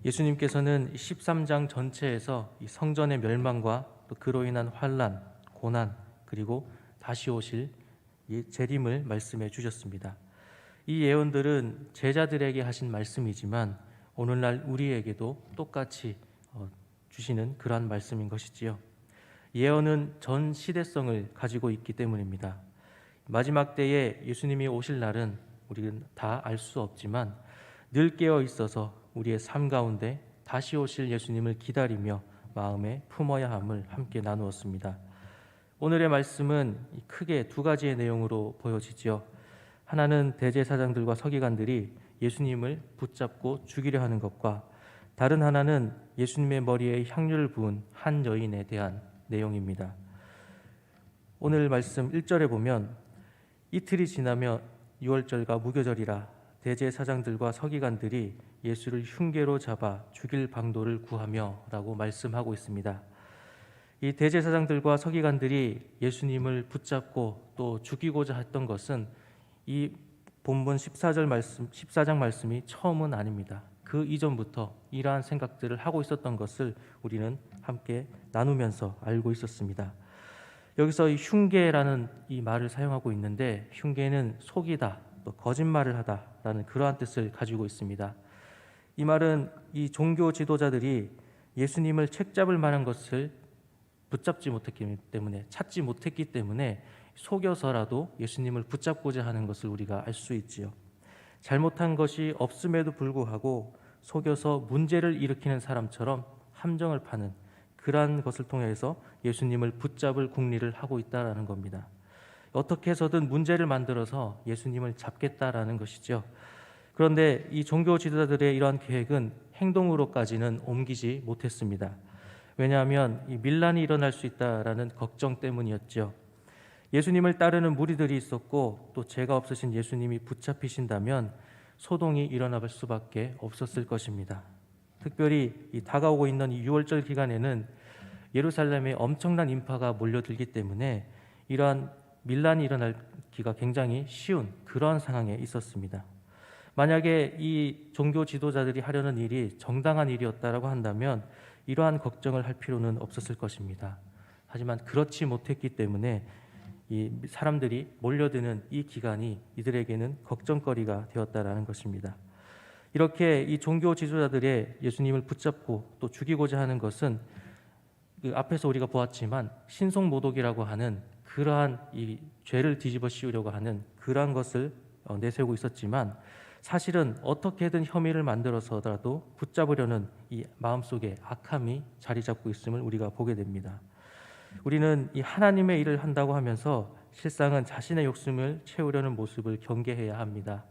예수님께서는 13장 전체에서 이 성전의 멸망과 또 그로 인한 환난, 고난, 그리고 다시 오실 재림을 말씀해 주셨습니다. 이 예언들은 제자들에게 하신 말씀이지만 오늘날 우리에게도 똑같이 주시는 그러한 말씀인 것이지요. 예언은 전 시대성을 가지고 있기 때문입니다. 마지막 때에 예수님이 오실 날은 우리는 다 알 수 없지만 늘 깨어 있어서 우리의 삶 가운데 다시 오실 예수님을 기다리며 마음에 품어야 함을 함께 나누었습니다. 오늘의 말씀은 크게 두 가지의 내용으로 보여지지요. 하나는 대제사장들과 서기관들이 예수님을 붙잡고 죽이려 하는 것과 다른 하나는 예수님의 머리에 향유를 부은 한 여인에 대한 내용입니다. 오늘 말씀 1절에 보면 이틀이 지나며 유월절과 무교절이라 대제사장들과 서기관들이 예수를 흉계로 잡아 죽일 방도를 구하며 라고 말씀하고 있습니다. 이 대제사장들과 서기관들이 예수님을 붙잡고 또 죽이고자 했던 것은 이 본문 14장 말씀이 처음은 아닙니다. 그 이전부터 이러한 생각들을 하고 있었던 것을 우리는 함께 나누면서 알고 있었습니다. 여기서 이 흉계라는 이 말을 사용하고 있는데 흉계는 속이다, 또 거짓말을 하다라는 그러한 뜻을 가지고 있습니다. 이 말은 이 종교 지도자들이 예수님을 책잡을 만한 것을 붙잡지 못했기 때문에 찾지 못했기 때문에 속여서라도 예수님을 붙잡고자 하는 것을 우리가 알 수 있지요. 잘못한 것이 없음에도 불구하고 속여서 문제를 일으키는 사람처럼 함정을 파는 그러한 것을 통해서 예수님을 붙잡을 궁리를 하고 있다라는 겁니다. 어떻게 해서든 문제를 만들어서 예수님을 잡겠다라는 것이죠. 그런데 이 종교 지도자들의 이러한 계획은 행동으로까지는 옮기지 못했습니다. 왜냐하면 이 밀란이 일어날 수 있다라는 걱정 때문이었죠. 예수님을 따르는 무리들이 있었고 또 죄가 없으신 예수님이 붙잡히신다면 소동이 일어날 수밖에 없었을 것입니다. 특별히 이 다가오고 있는 이 유월절 기간에는 예루살렘에 엄청난 인파가 몰려들기 때문에 이러한 밀란이 일어나기가 굉장히 쉬운 그러한 상황에 있었습니다. 만약에 이 종교 지도자들이 하려는 일이 정당한 일이었다라고 한다면 이러한 걱정을 할 필요는 없었을 것입니다. 하지만 그렇지 못했기 때문에 이 사람들이 몰려드는 이 기간이 이들에게는 걱정거리가 되었다라는 것입니다. 이렇게 이 종교 지도자들의 예수님을 붙잡고 또 죽이고자 하는 것은 그 앞에서 우리가 보았지만 신속모독이라고 하는 그러한 이 죄를 뒤집어 씌우려고 하는 그러한 것을 내세우고 있었지만 사실은 어떻게든 혐의를 만들어서라도 붙잡으려는 이 마음속에 악함이 자리 잡고 있음을 우리가 보게 됩니다. 우리는 이 하나님의 일을 한다고 하면서 실상은 자신의 욕심을 채우려는 모습을 경계해야 합니다.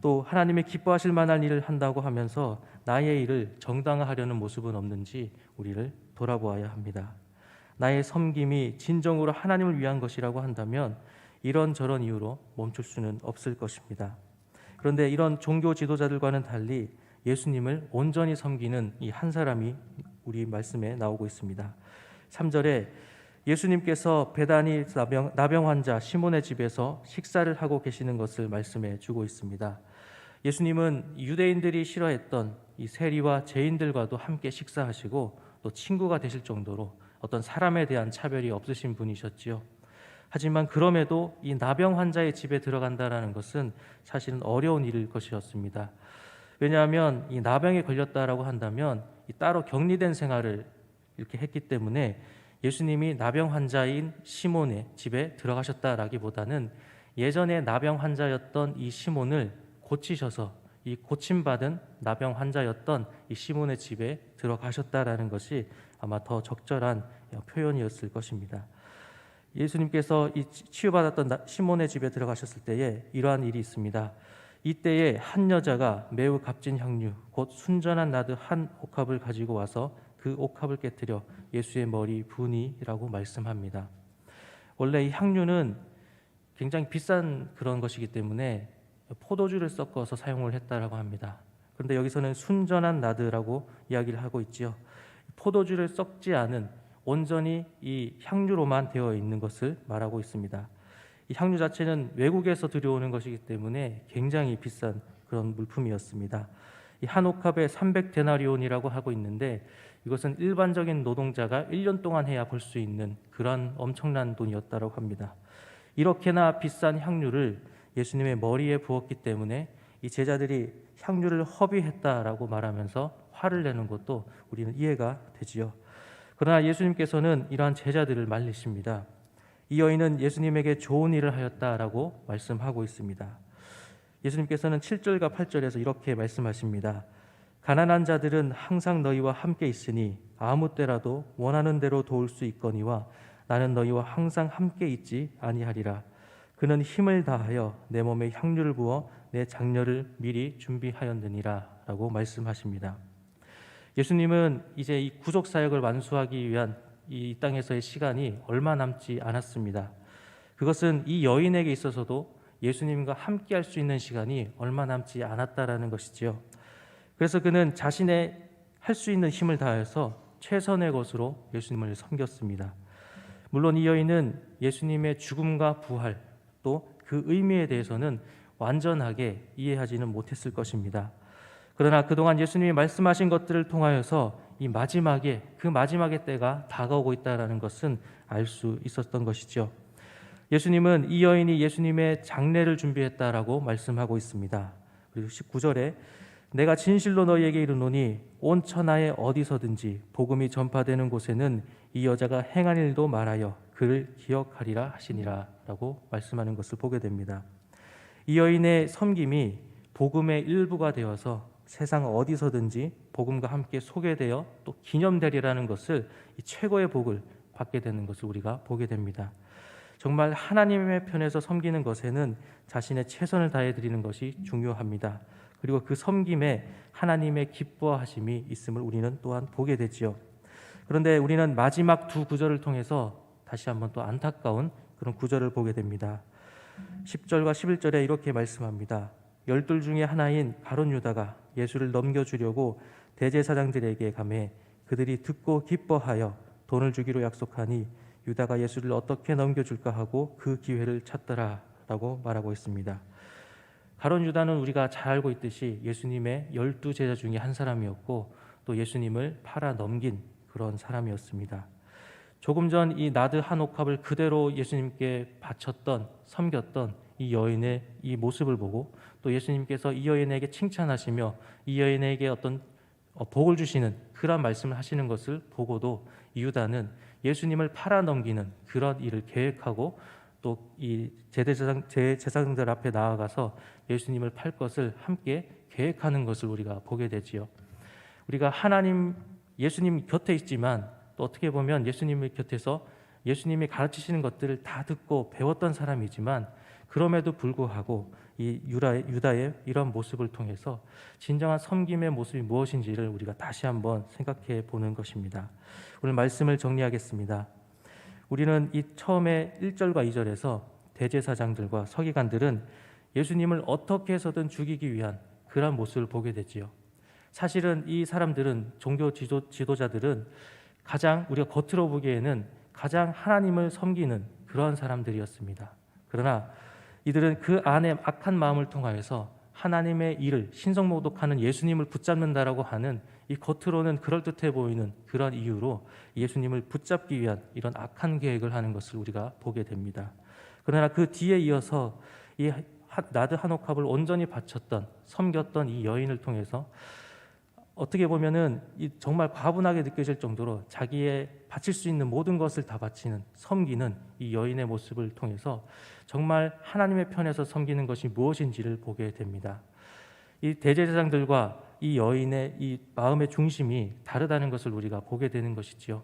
또 하나님의 기뻐하실 만한 일을 한다고 하면서 나의 일을 정당화하려는 모습은 없는지 우리를 돌아보아야 합니다. 나의 섬김이 진정으로 하나님을 위한 것이라고 한다면 이런저런 이유로 멈출 수는 없을 것입니다. 그런데 이런 종교 지도자들과는 달리 예수님을 온전히 섬기는 이 한 사람이 우리 말씀에 나오고 있습니다. 3절에 예수님께서 베다니 나병 환자 시몬의 집에서 식사를 하고 계시는 것을 말씀해 주고 있습니다. 예수님은 유대인들이 싫어했던 이 세리와 죄인들과도 함께 식사하시고 또 친구가 되실 정도로 어떤 사람에 대한 차별이 없으신 분이셨지요. 하지만 그럼에도 이 나병 환자의 집에 들어간다라는 것은 사실은 어려운 일일 것이었습니다. 왜냐하면 이 나병에 걸렸다라고 한다면 이 따로 격리된 생활을 이렇게 했기 때문에 예수님이 나병 환자인 시몬의 집에 들어가셨다라기보다는 예전에 나병 환자였던 이 시몬을 고치셔서 이 고침받은 나병 환자였던 이 시몬의 집에 들어가셨다라는 것이 아마 더 적절한 표현이었을 것입니다. 예수님께서 이 치유받았던 시몬의 집에 들어가셨을 때에 이러한 일이 있습니다. 이때에 한 여자가 매우 값진 향유 곧 순전한 나드 한 옥합을 가지고 와서 그 옥합을 깨뜨려 예수의 머리 부으니라고 말씀합니다. 원래 이 향유는 굉장히 비싼 그런 것이기 때문에 포도주를 섞어서 사용을 했다라고 합니다. 그런데 여기서는 순전한 나드라고 이야기를 하고 있지요. 포도주를 섞지 않은 온전히 이 향유로만 되어 있는 것을 말하고 있습니다. 이 향유 자체는 외국에서 들여오는 것이기 때문에 굉장히 비싼 그런 물품이었습니다. 이 한 옥합에 300데나리온이라고 하고 있는데 이것은 일반적인 노동자가 1년 동안 해야 벌 수 있는 그런 엄청난 돈이었다고 합니다. 이렇게나 비싼 향유를 예수님의 머리에 부었기 때문에 이 제자들이 향유를 허비했다라고 말하면서 화를 내는 것도 우리는 이해가 되지요. 그러나 예수님께서는 이러한 제자들을 말리십니다. 이 여인은 예수님에게 좋은 일을 하였다라고 말씀하고 있습니다. 예수님께서는 7절과 8절에서 이렇게 말씀하십니다. 가난한 자들은 항상 너희와 함께 있으니 아무 때라도 원하는 대로 도울 수 있거니와 나는 너희와 항상 함께 있지 아니하리라. 그는 힘을 다하여 내 몸에 향유를 부어 내 장례를 미리 준비하였느니라 라고 말씀하십니다. 예수님은 이제 이 구속 사역을 완수하기 위한 이 땅에서의 시간이 얼마 남지 않았습니다. 그것은 이 여인에게 있어서도 예수님과 함께 할 수 있는 시간이 얼마 남지 않았다라는 것이지요. 그래서 그는 자신의 할 수 있는 힘을 다해서 최선의 것으로 예수님을 섬겼습니다. 물론 이 여인은 예수님의 죽음과 부활 또 그 의미에 대해서는 완전하게 이해하지는 못했을 것입니다. 그러나 그동안 예수님이 말씀하신 것들을 통하여서 이 마지막에 그 마지막의 때가 다가오고 있다는 것은 알 수 있었던 것이죠. 예수님은 이 여인이 예수님의 장례를 준비했다라고 말씀하고 있습니다. 그리고 19절에 내가 진실로 너희에게 이르노니 온 천하에 어디서든지 복음이 전파되는 곳에는 이 여자가 행한 일도 말하여 그를 기억하리라 하시니라 라고 말씀하는 것을 보게 됩니다. 이 여인의 섬김이 복음의 일부가 되어서 세상 어디서든지 복음과 함께 소개되어 또 기념되리라는 것을 이 최고의 복을 받게 되는 것을 우리가 보게 됩니다. 정말 하나님의 편에서 섬기는 것에는 자신의 최선을 다해 드리는 것이 중요합니다. 그리고 그 섬김에 하나님의 기뻐하심이 있음을 우리는 또한 보게 되지요. 그런데 우리는 마지막 두 구절을 통해서 다시 한번 또 안타까운 그런 구절을 보게 됩니다. 10절과 11절에 이렇게 말씀합니다. 열둘 중에 하나인 가룟 유다가 예수를 넘겨주려고 대제사장들에게 가매 그들이 듣고 기뻐하여 돈을 주기로 약속하니 유다가 예수를 어떻게 넘겨줄까 하고 그 기회를 찾더라 라고 말하고 있습니다. 가룟 유다는 우리가 잘 알고 있듯이 예수님의 12제자 중에 한 사람이었고 또 예수님을 팔아 넘긴 그런 사람이었습니다. 조금 전 이 나드 한 옥합을 그대로 예수님께 바쳤던 섬겼던 이 여인의 이 모습을 보고 또 예수님께서 이 여인에게 칭찬하시며 이 여인에게 어떤 복을 주시는 그런 말씀을 하시는 것을 보고도 이 유다는 예수님을 팔아 넘기는 그런 일을 계획하고 또 이 제사장들 앞에 나아가서 예수님을 팔 것을 함께 계획하는 것을 우리가 보게 되지요. 우리가 예수님 곁에 있지만 또 어떻게 보면 예수님의 곁에서 예수님이 가르치시는 것들을 다 듣고 배웠던 사람이지만 그럼에도 불구하고 이 유다의 이런 모습을 통해서 진정한 섬김의 모습이 무엇인지를 우리가 다시 한번 생각해 보는 것입니다. 오늘 말씀을 정리하겠습니다. 우리는 이 처음에 1절과 2절에서 대제사장들과 서기관들은 예수님을 어떻게 해서든 죽이기 위한 그런 모습을 보게 되지요. 사실은 이 사람들은 종교 지도자들은 가장 우리가 겉으로 보기에는 가장 하나님을 섬기는 그런 사람들이었습니다. 그러나 이들은 그 안에 악한 마음을 통하여서 하나님의 일을 신성모독하는 예수님을 붙잡는다라고 하는 이 겉으로는 그럴듯해 보이는 그런 이유로 예수님을 붙잡기 위한 이런 악한 계획을 하는 것을 우리가 보게 됩니다. 그러나 그 뒤에 이어서 이 나드 한 옥합을 온전히 바쳤던 섬겼던 이 여인을 통해서 어떻게 보면은 정말 과분하게 느껴질 정도로 자기의 바칠 수 있는 모든 것을 다 바치는 섬기는 이 여인의 모습을 통해서 정말 하나님의 편에서 섬기는 것이 무엇인지를 보게 됩니다. 이 대제사장들과 이 여인의 이 마음의 중심이 다르다는 것을 우리가 보게 되는 것이지요.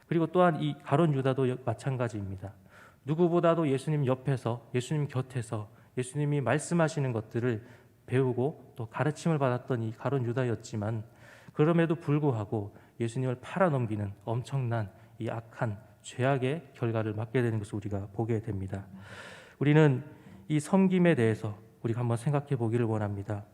그리고 또한 이 가룟 유다도 마찬가지입니다. 누구보다도 예수님 옆에서 예수님 곁에서 예수님이 말씀하시는 것들을 배우고 또 가르침을 받았던 이 가룟 유다였지만 그럼에도 불구하고 예수님을 팔아넘기는 엄청난 이 악한 죄악의 결과를 맞게 되는 것을 우리가 보게 됩니다. 우리는 이 섬김에 대해서 우리가 한번 생각해 보기를 원합니다.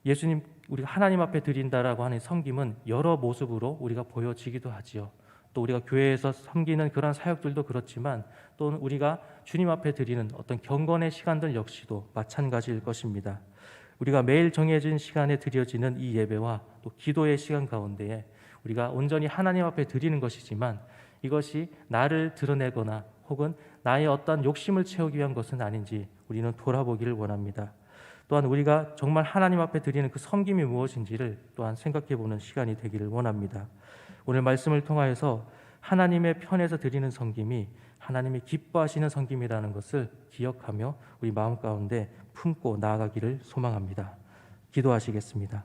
예수님, 우리가 하나님 앞에 드린다라고 하는 섬김은 여러 모습으로 우리가 보여지기도 하지요. 또 우리가 교회에서 섬기는 그런 사역들도 그렇지만 또 우리가 주님 앞에 드리는 어떤 경건의 시간들 역시도 마찬가지일 것입니다. 우리가 매일 정해진 시간에 드려지는 이 예배와 또 기도의 시간 가운데에 우리가 온전히 하나님 앞에 드리는 것이지만 이것이 나를 드러내거나 혹은 나의 어떤 욕심을 채우기 위한 것은 아닌지 우리는 돌아보기를 원합니다. 또한 우리가 정말 하나님 앞에 드리는 그 섬김이 무엇인지를 또한 생각해 보는 시간이 되기를 원합니다. 오늘 말씀을 통하여서 하나님의 편에서 드리는 섬김이 하나님이 기뻐하시는 섬김이라는 것을 기억하며 우리 마음 가운데 품고 나아가기를 소망합니다. 기도하시겠습니다.